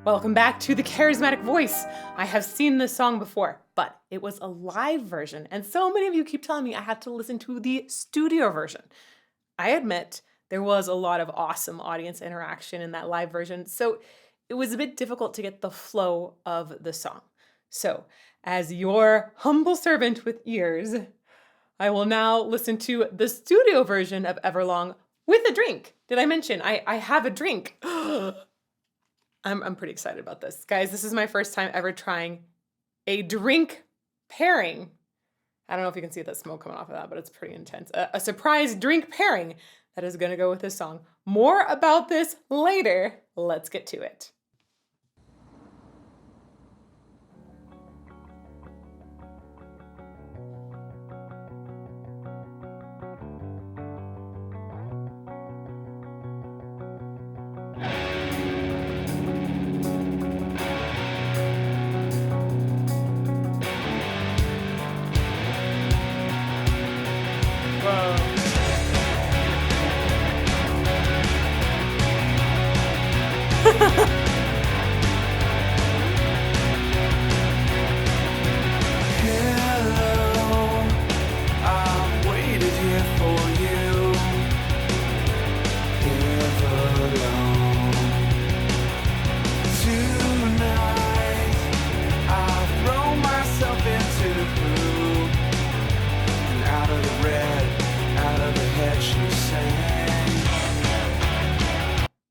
Welcome back to the Charismatic Voice. I have seen this song before, but it was a live version, and so many of you keep telling me I have to listen to the studio version. I admit there was a lot of awesome audience interaction in that live version, so it was a bit difficult to get the flow of the song. So, as your humble servant with ears, I will now listen to the studio version of Everlong with a drink. Did I mention I have a drink? I'm pretty excited about this. Guys, this is my first time ever trying a drink pairing. I don't know if you can see that smoke coming off of that, but it's pretty intense. A surprise drink pairing that is going to go with this song. More about this later. Let's get to it.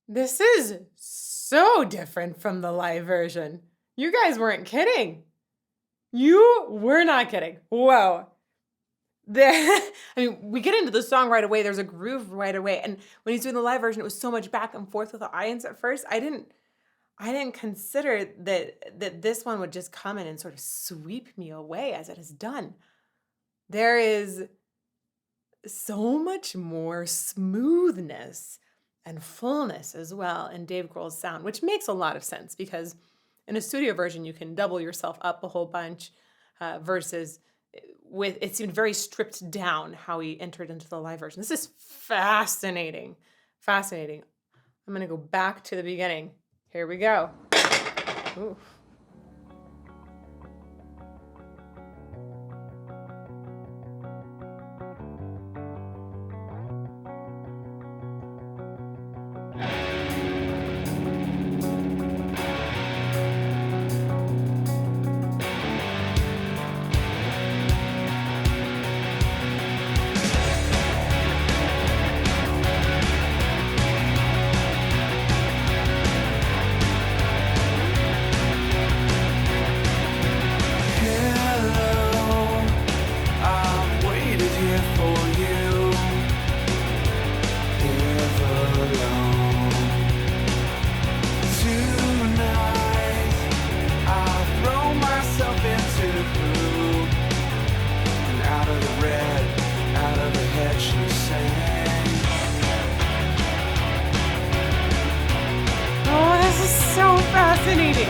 This is so different from the live version. You guys weren't kidding. You were not kidding. Whoa. We get into the song right away. There's a groove right away. And when he's doing the live version, it was so much back and forth with the audience at first. I didn't consider that this one would just come in and sort of sweep me away as it has done. There is so much more smoothness and fullness as well in Dave Grohl's sound, which makes a lot of sense because in a studio version, you can double yourself up a whole bunch versus with it seemed very stripped down how he entered into the live version. This is fascinating. Fascinating. I'm going to go back to the beginning. Here we go. Ooh. Fascinating.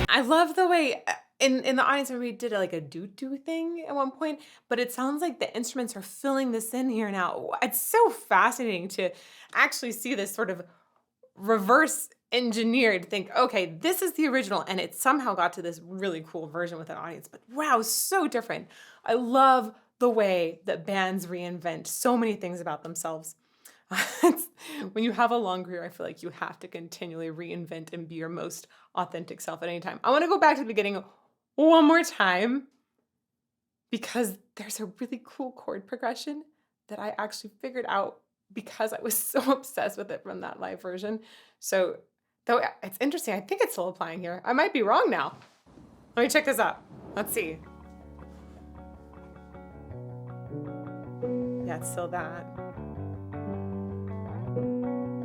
I love the way in the audience we did like a doo-doo thing at one point, but it sounds like the instruments are filling this in here now. It's so fascinating to actually see this sort of reverse engineered think, okay, this is the original, and it somehow got to this really cool version with an audience, but wow, so different. I love the way that bands reinvent so many things about themselves. When you have a long career, I feel like you have to continually reinvent and be your most authentic self at any time. I want to go back to the beginning one more time because there's a really cool chord progression that I actually figured out because I was so obsessed with it from that live version. So, though it's interesting, I think it's still applying here. I might be wrong now. Let me check this out. Let's see. Yeah, it's still that.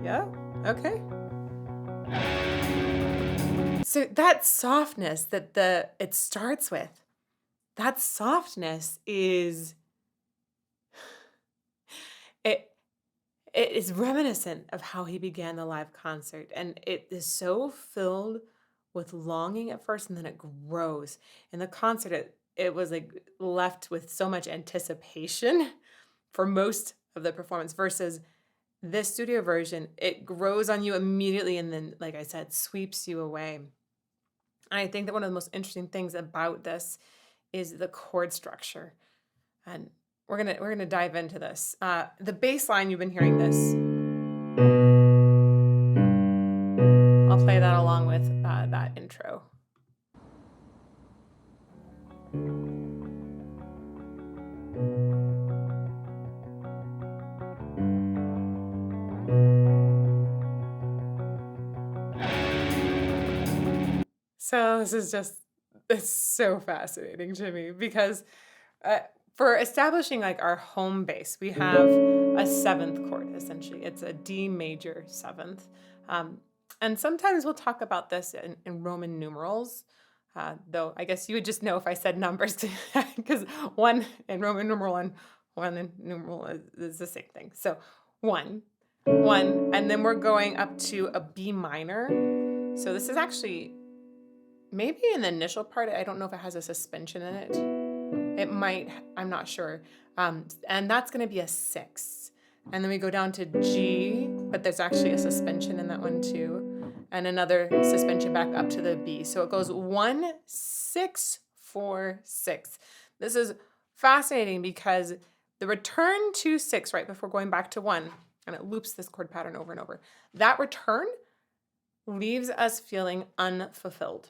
Yeah, okay. So that softness that it starts with, that softness is it is reminiscent of how he began the live concert, and it is so filled with longing at first, and then it grows. In the concert, it was like left with so much anticipation for most of the performance versus This studio version, it grows on you immediately and then, like I said, sweeps you away. And I think that one of the most interesting things about this is the chord structure. And we're gonna dive into this. The bass line, you've been hearing this. I'll play that along with that intro. So this is just, it's so fascinating to me because uh, for establishing like our home base, we have a seventh chord essentially. It's a D major seventh. Um, and sometimes we'll talk about this in Roman numerals, though I guess you would just know if I said numbers because one in Roman numeral and one in numeral is the same thing. So one, one, and then we're going up to a B minor. So this is actually maybe in the initial part, I don't know if it has a suspension in it. It might, I'm not sure. And that's going to be a 6. And then we go down to G, but there's actually a suspension in that one too. And another suspension back up to the B. So it goes 1, 6, 4, 6. This is fascinating because the return to 6 right before going back to 1, and it loops this chord pattern over and over. That return leaves us feeling unfulfilled.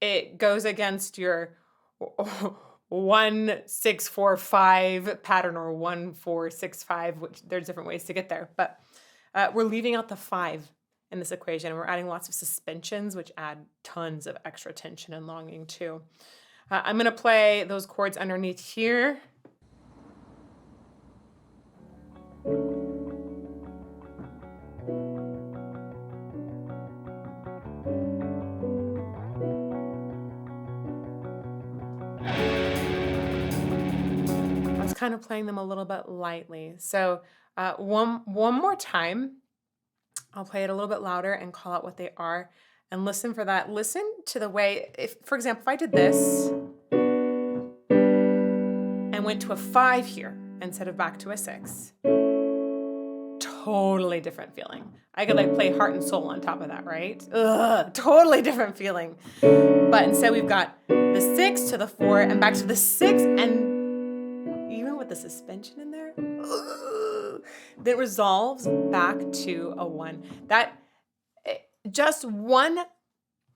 It goes against your 1, 6, 4, 5 pattern or 1, 4, 6, 5, which there's different ways to get there. But we're leaving out the 5 in this equation, and we're adding lots of suspensions, which add tons of extra tension and longing too. I'm going to play those chords underneath here. Kind of playing them a little bit lightly. So one more time, I'll play it a little bit louder and call out what they are and listen for that. Listen to the way, if, for example, if I did this and went to a 5 here instead of back to a 6, totally different feeling. I could like play Heart and Soul on top of that, right? Ugh, totally different feeling. But instead we've got the 6 to the 4 and back to the 6, and even with the suspension in there, that resolves back to a 1. That just one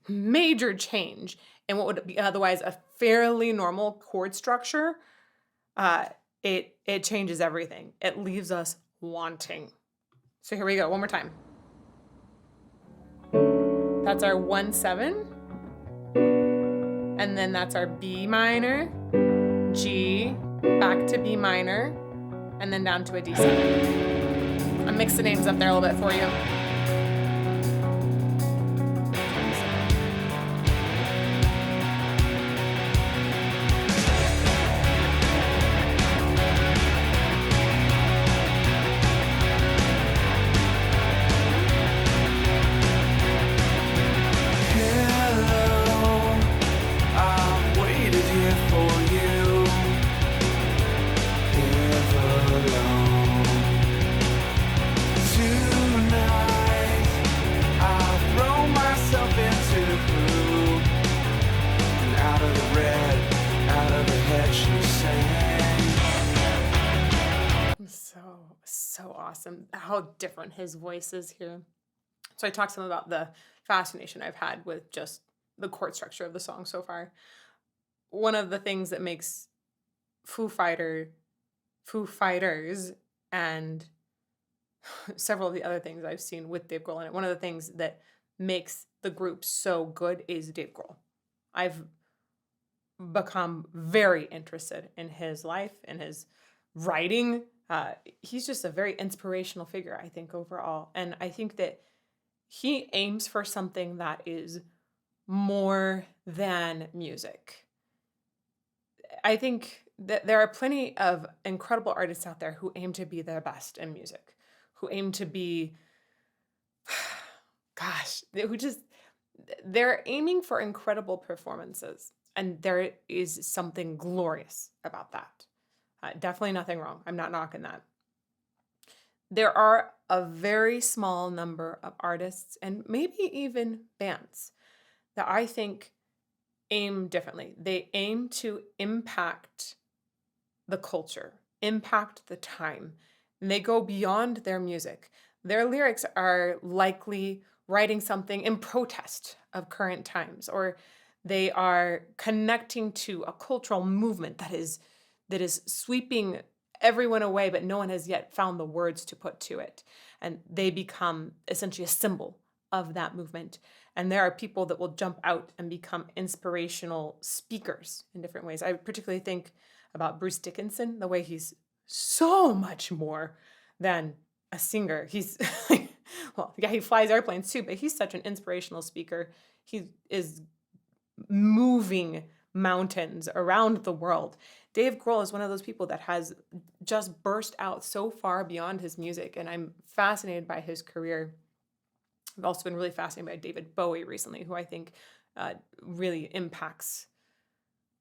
major change in what would be otherwise a fairly normal chord structure, it changes everything. It leaves us wanting. So here we go, one more time. That's our 1, 7. And then that's our B minor, G, back to B minor, and then down to a D7. I mixed the names up there a little bit for you. So awesome how different his voice is here. So I talked to him about the fascination I've had with just the chord structure of the song so far. One of the things that makes Foo Fighters and several of the other things I've seen with Dave Grohl in it, one of the things that makes the group so good is Dave Grohl. I've become very interested in his life and his writing. He's just a very inspirational figure, I think, overall. And I think that he aims for something that is more than music. I think that there are plenty of incredible artists out there who aim to be their best in music, who aim to be, they're aiming for incredible performances. And there is something glorious about that. Definitely nothing wrong. I'm not knocking that. There are a very small number of artists and maybe even bands that I think aim differently. They aim to impact the culture, impact the time, and they go beyond their music. Their lyrics are likely writing something in protest of current times, or they are connecting to a cultural movement that is sweeping everyone away, but no one has yet found the words to put to it. And they become essentially a symbol of that movement. And there are people that will jump out and become inspirational speakers in different ways. I particularly think about Bruce Dickinson, the way he's so much more than a singer. He's well, yeah, he flies airplanes too, but he's such an inspirational speaker. He is moving mountains around the world. Dave Grohl is one of those people that has just burst out so far beyond his music, and I'm fascinated by his career. I've also been really fascinated by David Bowie recently, who I think really impacts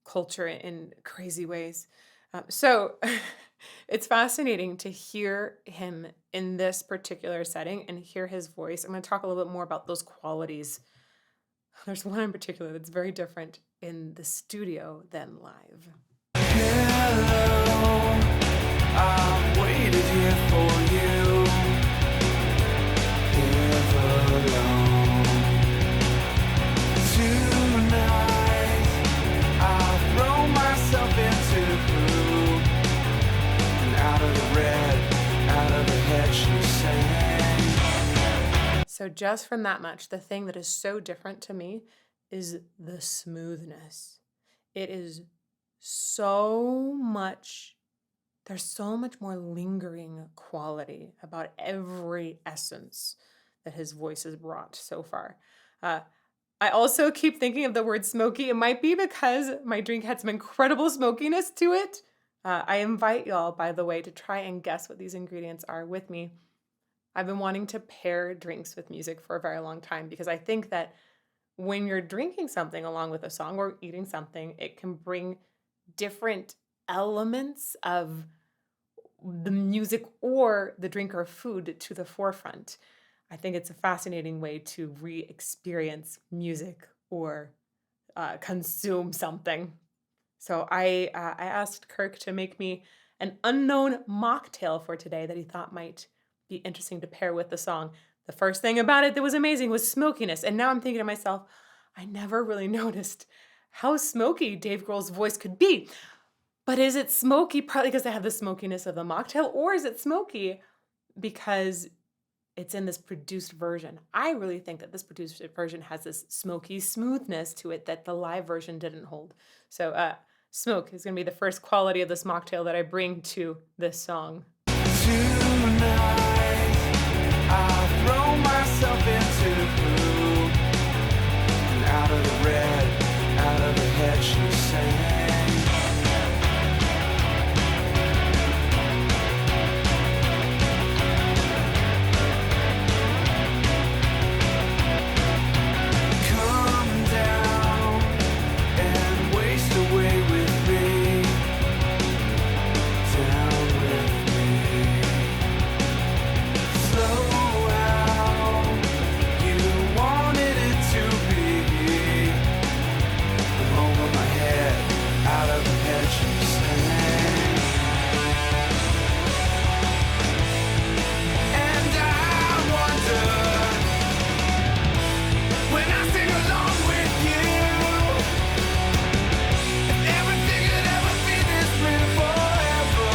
culture in crazy ways. So it's fascinating to hear him in this particular setting and hear his voice. I'm going to talk a little bit more about those qualities. There's one in particular that's very different in the studio than live. Hello, I've waited here for you. Everlong. Tonight, I'll throw myself into blue. And out of the red, out of the head she sang. So just from that much, the thing that is so different to me is the smoothness. It is so much, there's so much more lingering quality about every essence that his voice has brought so far. I also keep thinking of the word smoky. It might be because my drink had some incredible smokiness to it. I invite y'all, by the way, to try and guess what these ingredients are with me. I've been wanting to pair drinks with music for a very long time because I think that when you're drinking something along with a song or eating something, it can bring different elements of the music or the drink or food to the forefront. I think it's a fascinating way to re-experience music or consume something. So I asked Kirk to make me an unknown mocktail for today that he thought might be interesting to pair with the song. The first thing about it that was amazing was smokiness. And now I'm thinking to myself, I never really noticed how smoky Dave Grohl's voice could be. But is it smoky partly because I have the smokiness of the mocktail, or is it smoky because it's in this produced version? I really think that this produced version has this smoky smoothness to it that the live version didn't hold. So smoke is going to be the first quality of this mocktail that I bring to this song. Tonight, I'll throw myself into blue. And out of the red, out of the head she sang. Come down and waste away with me. Down with me. Slow out. You wanted it to be. I'm over my head, out of the head she sang. And I wonder when I sing along with you, if everything could ever be this real forever.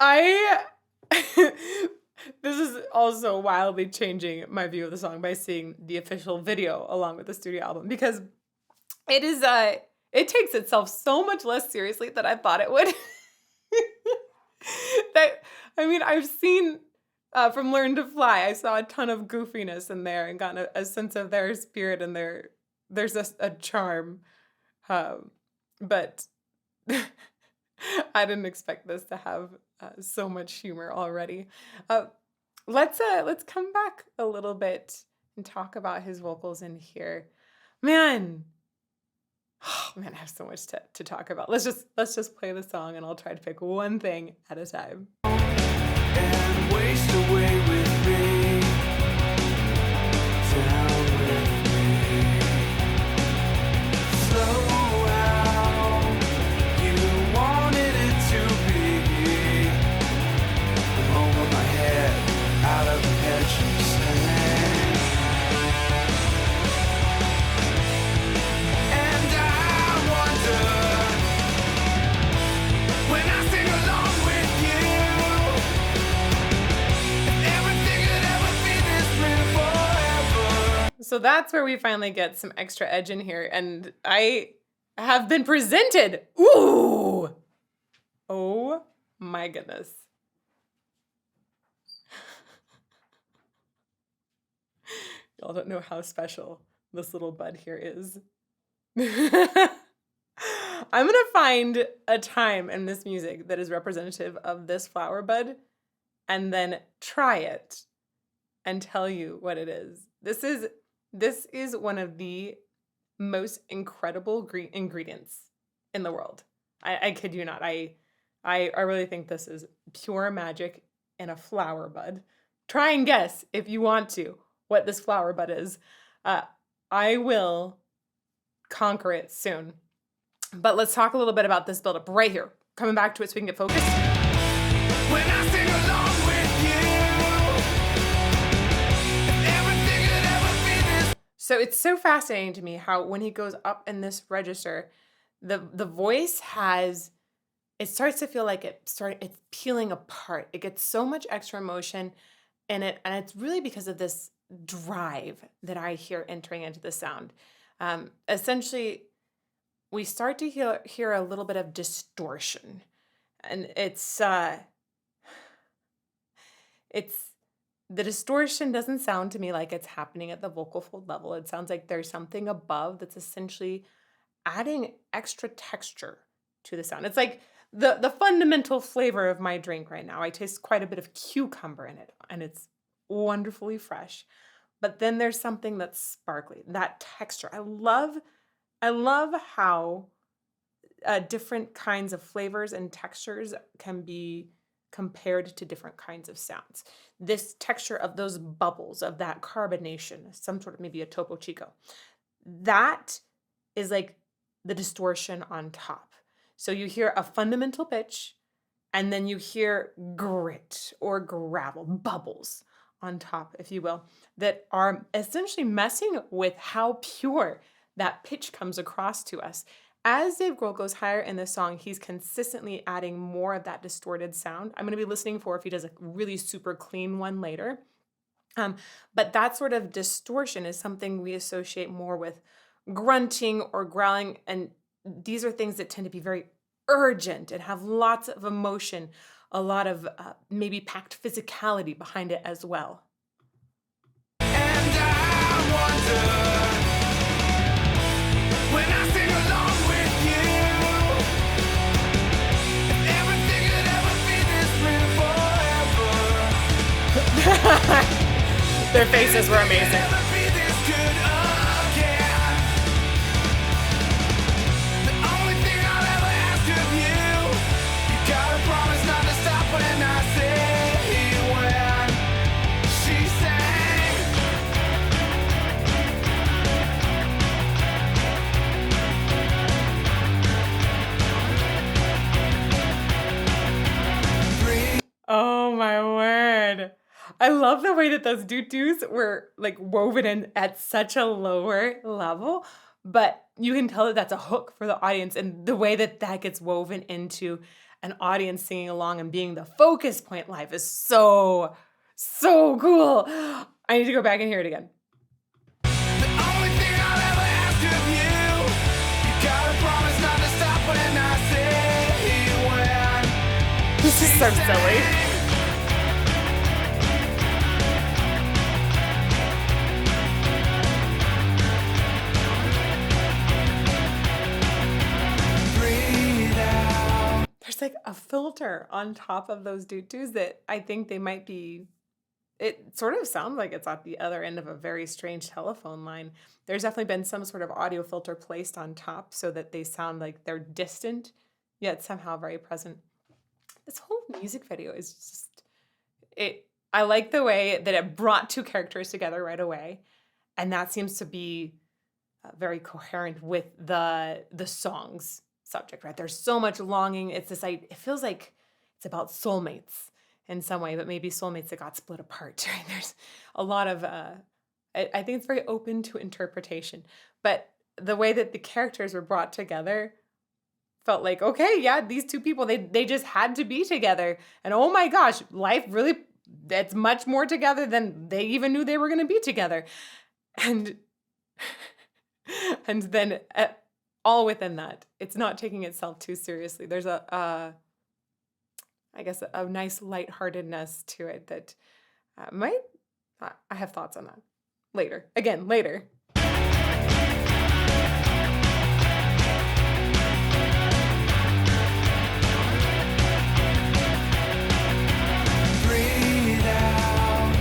I this is also wildly changing my view of the song by seeing the official video along with the studio album, because it is it takes itself so much less seriously than I thought it would. That I mean, I've seen from Learn to Fly, I saw a ton of goofiness in there and gotten a sense of their spirit and there's a charm. But I didn't expect this to have so much humor already. Let's come back a little bit and talk about his vocals in here. Man, Oh, man, I have so much to talk about. Let's just play the song and I'll try to pick one thing at a time. And waste away with me, down with me. Slow how you wanted it to be. I'm over my head, out of the picture sand. And I wonder when I sing along with you, if everything could ever be this real forever. So that's where we finally get some extra edge in here, and I have been presented. Ooh! Oh my goodness. Y'all don't know how special this little bud here is. I'm gonna find a time in this music that is representative of this flower bud and then try it and tell you what it is. This is one of the most incredible ingredients in the world. I kid you not. I really think this is pure magic in a flower bud. Try and guess, if you want to, what this flower bud is. I will conquer it soon. But let's talk a little bit about this buildup right here. Coming back to it so we can get focused. When I sing along with you, if everything could ever be this. So it's so fascinating to me how when he goes up in this register, the voice has, it starts to feel like it's peeling apart. It gets so much extra emotion in it, and it's really because of this drive that I hear entering into the sound. Essentially, we start to hear a little bit of distortion, and it's the distortion doesn't sound to me like it's happening at the vocal fold level. It sounds like there's something above that's essentially adding extra texture to the sound. It's like the fundamental flavor of my drink right now. I taste quite a bit of cucumber in it, and it's wonderfully fresh. But then there's something that's sparkly, that texture. I love how different kinds of flavors and textures can be compared to different kinds of sounds. This texture of those bubbles, of that carbonation, some sort of maybe a Topo Chico, that is like the distortion on top. So you hear a fundamental pitch, and then you hear grit or gravel, bubbles on top, if you will, that are essentially messing with how pure that pitch comes across to us. As Dave Grohl goes higher in this song, he's consistently adding more of that distorted sound. I'm going to be listening for if he does a really super clean one later. But that sort of distortion is something we associate more with grunting or growling, and these are things that tend to be very urgent and have lots of emotion, a lot of maybe packed physicality behind it as well. And I wonder when I sing along with you, if everything could ever be this real forever. Their faces were amazing. Never be this good again. The only thing I'll ever ask of you, you gotta promise not to stop when I say when she sang. Breathe. Oh my word. I love the way that those doo-doos were like woven in at such a lower level, but you can tell that that's a hook for the audience, and the way that that gets woven into an audience singing along and being the focus point live is so, so cool. I need to go back and hear it again. The only thing I'll ever ask of you, you gotta promise not to stop when I say when. This is so silly. Breathe out. There's like a filter on top of those doo-doos that I think they might be it sort of sounds like it's at the other end of a very strange telephone line. There's definitely been some sort of audio filter placed on top so that they sound like they're distant, yet somehow very present. This whole music video is just it I like the way that it brought two characters together right away, and that seems to be very coherent with the song's subject, right? There's so much longing. It's this it feels like it's about soulmates in some way, but maybe soulmates that got split apart. Right? There's a lot of I think it's very open to interpretation, but the way that the characters were brought together felt like, okay, yeah, these two people, they just had to be together. And oh my gosh, life really that's much more together than they even knew they were going to be together. And and then all within that, it's not taking itself too seriously. There's I guess a nice lightheartedness to it that might I have thoughts on that later. Again, later. Breathe out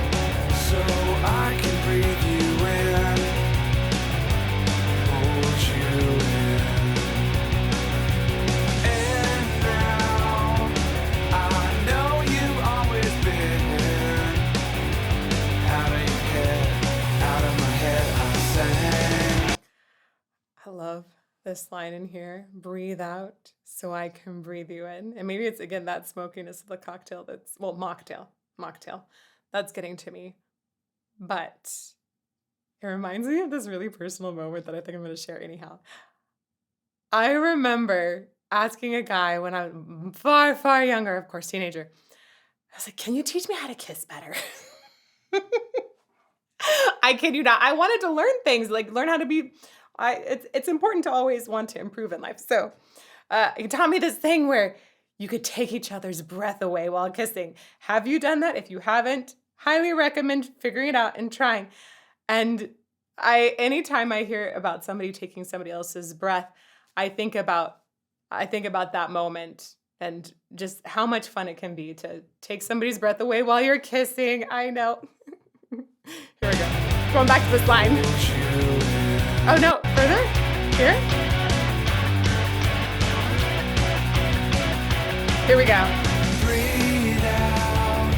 so I can breathe you in, hold you in. And now I know you've always been out of your head, out of my head I sang. I love this line in here. Breathe out so I can breathe you in. And maybe it's again that smokiness of the cocktail that's mocktail. That's getting to me. But it reminds me of this really personal moment that I think I'm going to share anyhow. I remember asking a guy when I was far, far younger, of course, teenager. I was like, "Can you teach me how to kiss better?" I kid you not. I wanted to learn things, like learn how to be. It's important to always want to improve in life. So he taught me this thing where you could take each other's breath away while kissing. Have you done that? If you haven't, highly recommend figuring it out and trying. And anytime I hear about somebody taking somebody else's breath, I think about that moment and just how much fun it can be to take somebody's breath away while you're kissing. I know. Here we go. Going back to this line. Oh no, further? Here? Here we go. Breathe out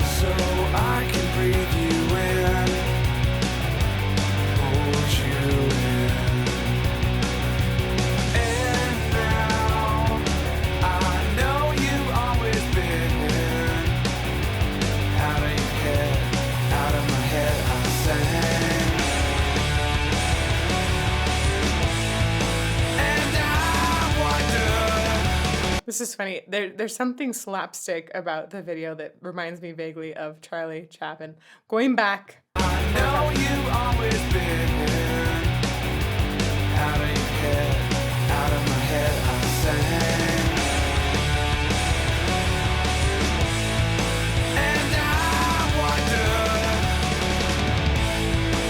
so I can breathe you in, hold you in. And now I know you've always been out of your head, out of my head I sang. And I wonder. This is funny. There's something slapstick about the video that reminds me vaguely of Charlie Chaplin. Going back. I know you've always been out of your head, out of my head I sang. And I wonder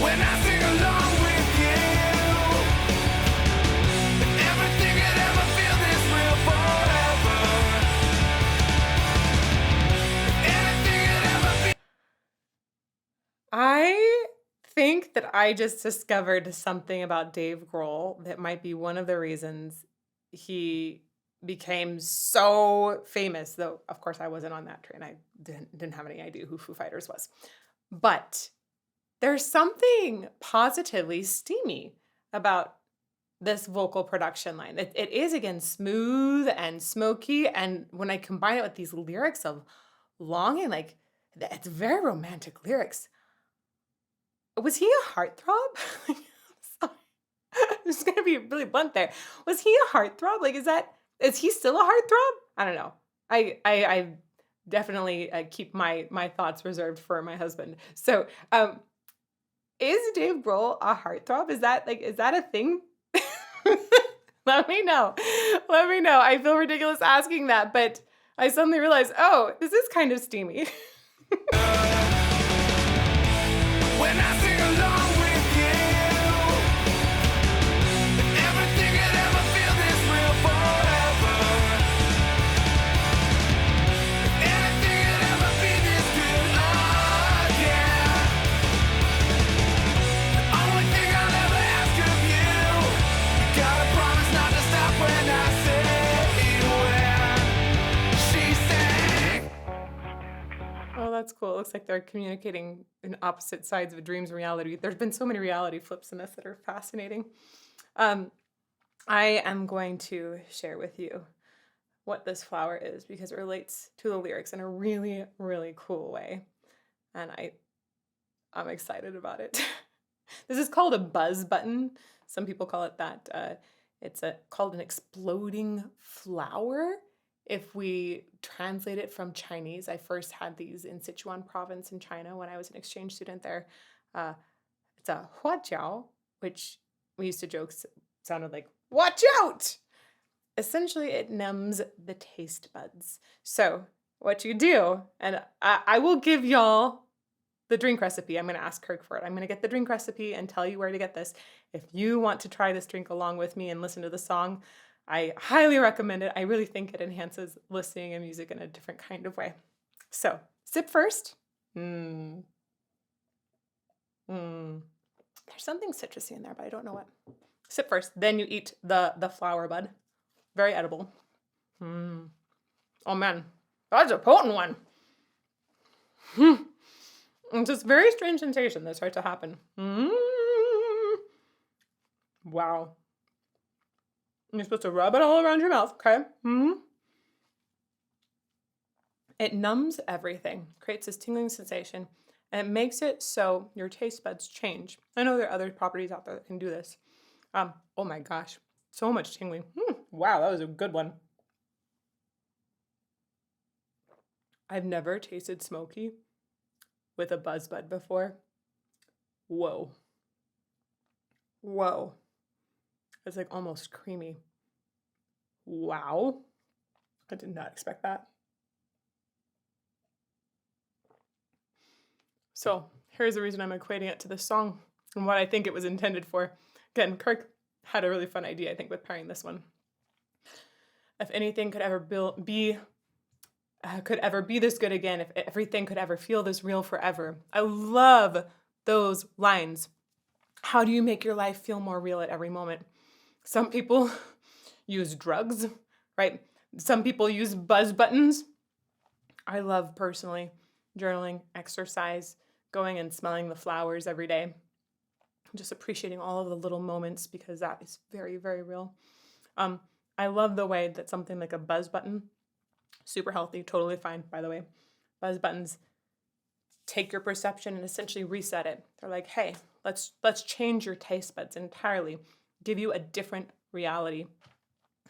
when I sing along with you, if everything could ever feel this real forever, if anything could ever be. I think that I just discovered something about Dave Grohl that might be one of the reasons he became so famous, though of course I wasn't on that train. I didn't have any idea who Foo Fighters was. But there's something positively steamy about this vocal production line. It is again smooth and smoky, and when I combine it with these lyrics of longing, like it's very romantic lyrics. Was he a heartthrob? Sorry. I'm just gonna be really blunt there. Was he a heartthrob? Like, is he still a heartthrob? I don't know. I definitely keep my thoughts reserved for my husband. So, is Dave Grohl a heartthrob? Is that a thing? Let me know. Let me know. I feel ridiculous asking that, but I suddenly realized, oh, this is kind of steamy. When I sing along with you, if everything could ever feel this real forever, if anything could ever be this good Oh, that's cool. It looks like they're communicating in opposite sides of a dream's reality. There's been so many reality flips in this that are fascinating. Um, I am going to share with you what this flower is because it relates to the lyrics in a really, really cool way. And I'm excited about it. This is called a buzz button. Some people call it that. It's called an exploding flower. If we translate it from Chinese, I first had these in Sichuan province in China when I was an exchange student there. Uh, it's a huajiao, which we used to joke sounded like, watch out! Essentially, it numbs the taste buds. So, what you do, and I will give y'all the drink recipe. I'm going to ask Kirk for it. I'm going to get the drink recipe and tell you where to get this. If you want to try this drink along with me and listen to the song, I highly recommend it. I really think it enhances listening and music in a different kind of way. So, sip first. There's something citrusy in there, but I don't know what. Sip first, then you eat the flower bud. Very edible. Oh man, that's a potent one. It's this very strange sensation that starts to happen. Wow. You're supposed to rub it all around your mouth, okay? It numbs everything, creates this tingling sensation, and it makes it so your taste buds change. I know there are other properties out there that can do this. Oh my gosh, so much tingling. Wow, that was a good one. I've never tasted smoky with a buzz bud before. Whoa. It's like almost creamy. Wow. I did not expect that. So here's the reason I'm equating it to this song and what I think it was intended for. Again, Kirk had a really fun idea, I think, with pairing this one. If anything could ever be this good again, if everything could ever feel this real forever. I love those lines. How do you make your life feel more real at every moment? Some people use drugs, right? Some people use buzz buttons. I love personally journaling, exercise, going and smelling the flowers every day. Just appreciating all of the little moments because that is very, very real. I love the way that something like a buzz button, super healthy, totally fine, by the way. Buzz buttons take your perception and essentially reset it. They're like, hey, let's change your taste buds entirely, give you a different reality.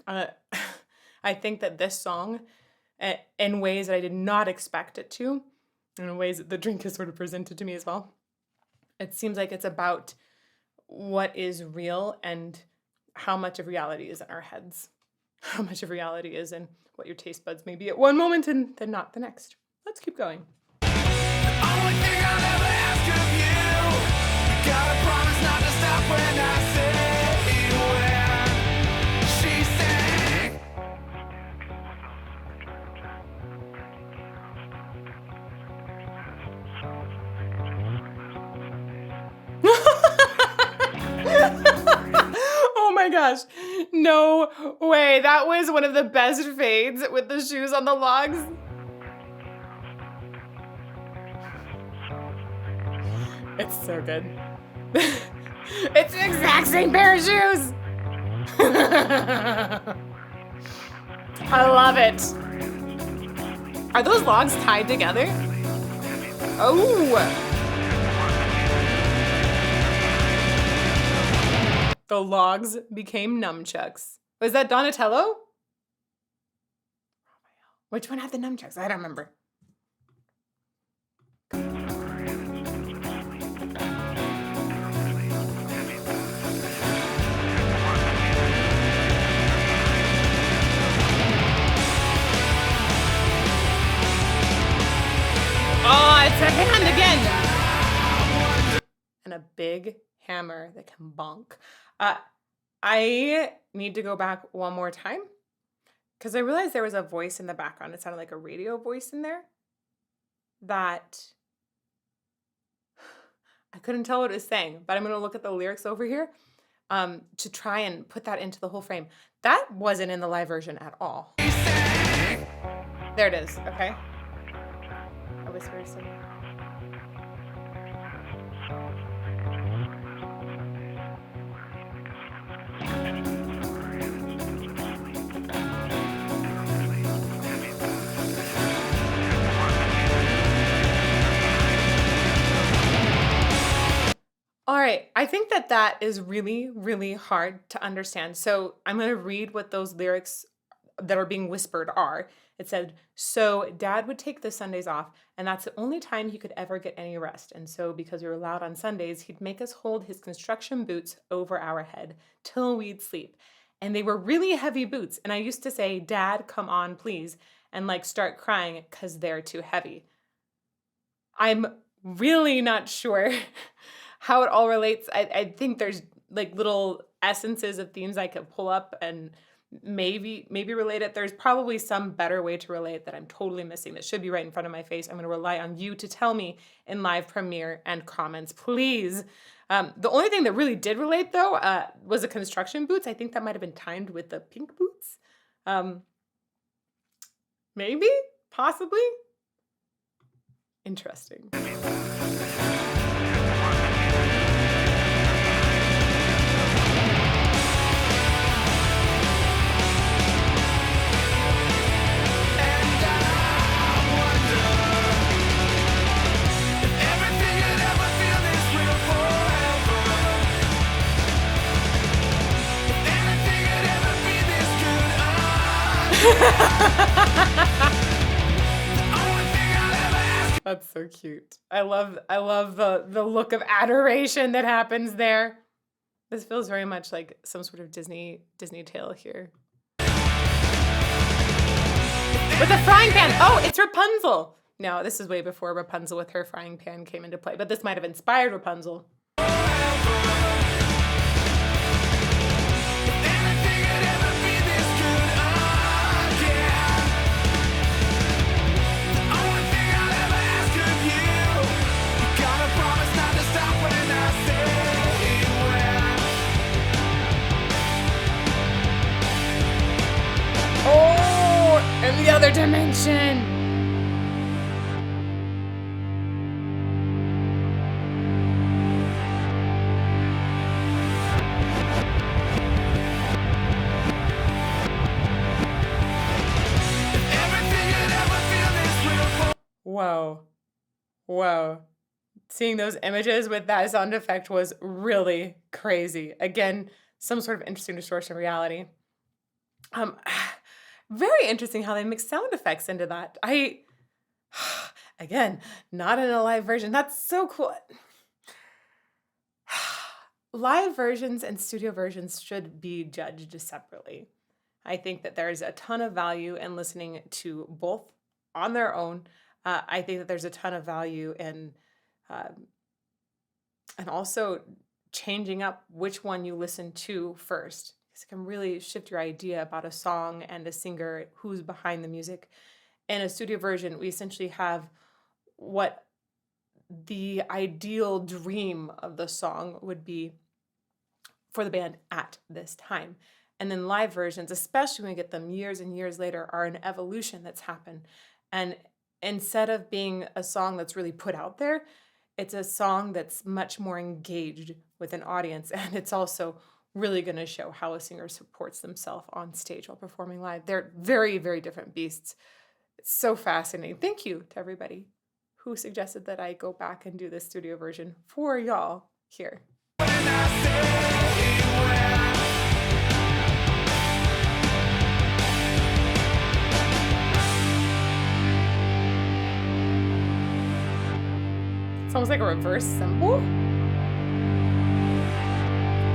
I think that this song, in ways that I did not expect it to, in ways that the drink is sort of presented to me as well, it seems like it's about what is real and how much of reality is in our heads, how much of reality is in what your taste buds may be at one moment and then not the next. Let's keep going. Only thing I'll ever ask of you, gotta promise not to stop when I say when she sang. Oh my gosh, no way. That was one of the best fades with the shoes on the logs. It's so good. It's the exact same pair of shoes. I love it. Are those logs tied together? Oh. The logs became nunchucks. Was that Donatello? Which one had the nunchucks? I don't remember. Oh, it's a hand again. And a big hammer that can bonk. I need to go back one more time because I realized there was a voice in the background. It sounded like a radio voice in there that I couldn't tell what it was saying, but I'm going to look at the lyrics over here to try and put that into the whole frame. That wasn't in the live version at all. There it is. Okay. I whispers to me. All right, I think that that is really, really hard to understand. So I'm going to read what those lyrics that are being whispered are. It said, "So dad would take the Sundays off, and that's the only time he could ever get any rest. And so, because we were loud on Sundays, he'd make us hold his construction boots over our head till we'd sleep. And they were really heavy boots. And I used to say, 'Dad, come on, please,' and like start crying because they're too heavy." I'm really not sure how it all relates. I think there's like little essences of themes I could pull up and maybe relate it. There's probably some better way to relate that I'm totally missing that should be right in front of my face. I'm going to rely on you to tell me in live premiere and comments, please. The only thing that really did relate though was the construction boots. I think that might have been timed with the pink boots. Maybe, possibly. Interesting. That's so cute. I love the look of adoration that happens there. This feels very much like some sort of Disney tale here. With a frying pan. Oh, it's Rapunzel. No, this is way before Rapunzel with her frying pan came into play, but this might have inspired Rapunzel. Oh, in the other dimension. Whoa. Whoa. Seeing those images with that sound effect was really crazy. Again, some sort of interesting distortion of reality. Very interesting how they mix sound effects into that. Again, not in a live version. That's so cool. Live versions and studio versions should be judged separately. I think that there's a ton of value in listening to both on their own. I think that there's a ton of value in, and also changing up which one you listen to first. Because it can really shift your idea about a song and a singer who's behind the music. In a studio version, we essentially have what the ideal dream of the song would be for the band at this time. And then live versions, especially when we get them years and years later, are an evolution that's happened. And instead of being a song that's really put out there, it's a song that's much more engaged with an audience. And it's also really going to show how a singer supports themselves on stage while performing live. They're very, very different beasts. It's so fascinating. Thank you to everybody who suggested that I go back and do this studio version for y'all here. It's almost like a reverse symbol.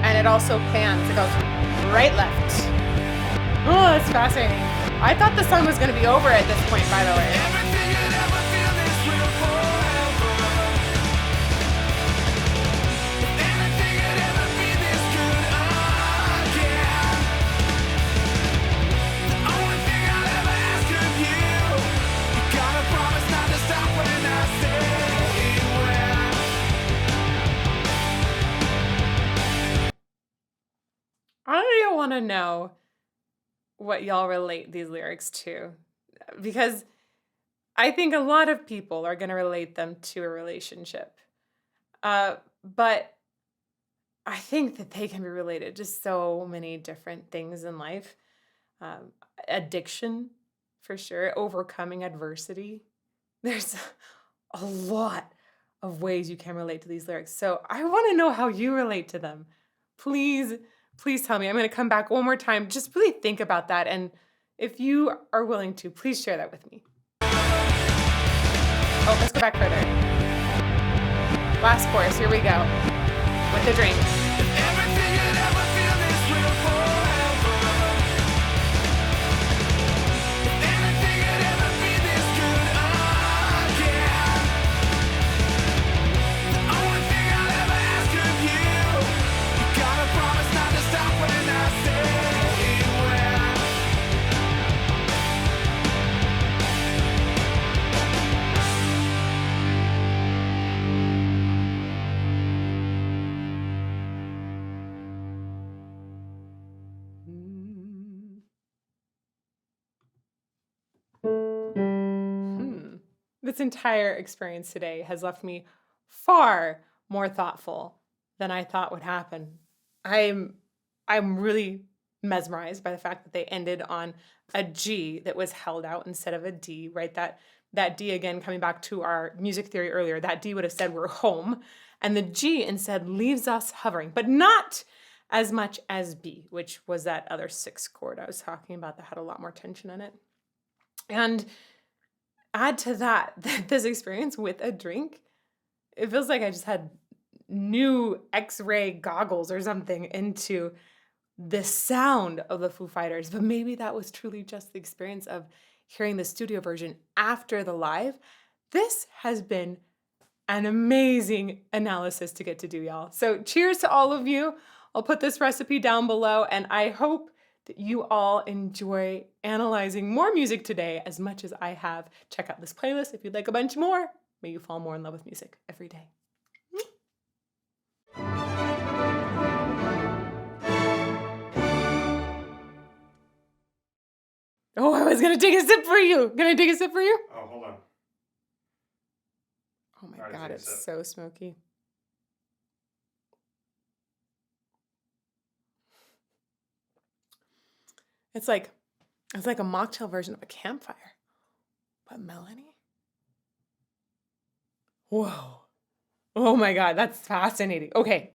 And it also pans. It goes right, left. Oh, that's fascinating. I thought the song was going to be over at this point, by the way. I don't want to know what y'all relate these lyrics to, because I think a lot of people are gonna relate them to a relationship. But I think that they can be related to so many different things in life. Um, Addiction, for sure, overcoming adversity. There's a lot of ways you can relate to these lyrics. So I want to know how you relate to them. Please, please tell me. I'm going to come back one more time. Just really think about that. And if you are willing to, please share that with me. Oh, let's go back further. Last chorus. Here we go. With the drink. Everything you'd ever feel is real forever. Anything you'd ever be this good again. The only thing I'll ever ask of you, you gotta promise not to stop when I say when. Hmm. This entire experience today has left me far more thoughtful than I thought would happen. I'm I'm really mesmerized by the fact that they ended on a G that was held out instead of a D, right? That D, again, coming back to our music theory earlier, that D would have said we're home, and the G instead leaves us hovering, but not as much as B, which was that other sixth chord I was talking about that had a lot more tension in it. And add to that this experience with a drink, it feels like I just had new X-ray goggles or something into the sound of the Foo Fighters. But maybe that was truly just the experience of hearing the studio version after the live. This has been an amazing analysis to get to do, y'all. So cheers to all of you. I'll put this recipe down below, and I hope that you all enjoy analyzing more music today as much as I have. Check out this playlist if you'd like a bunch more. May you fall more in love with music every day. Oh, I was gonna take a sip for you. Can I take a sip for you? Oh, hold on. Oh my All right, God, take a it's sip. so smoky. It's like it's like a mocktail version of a campfire. But Melanie? Whoa. Oh my God, that's fascinating. Okay,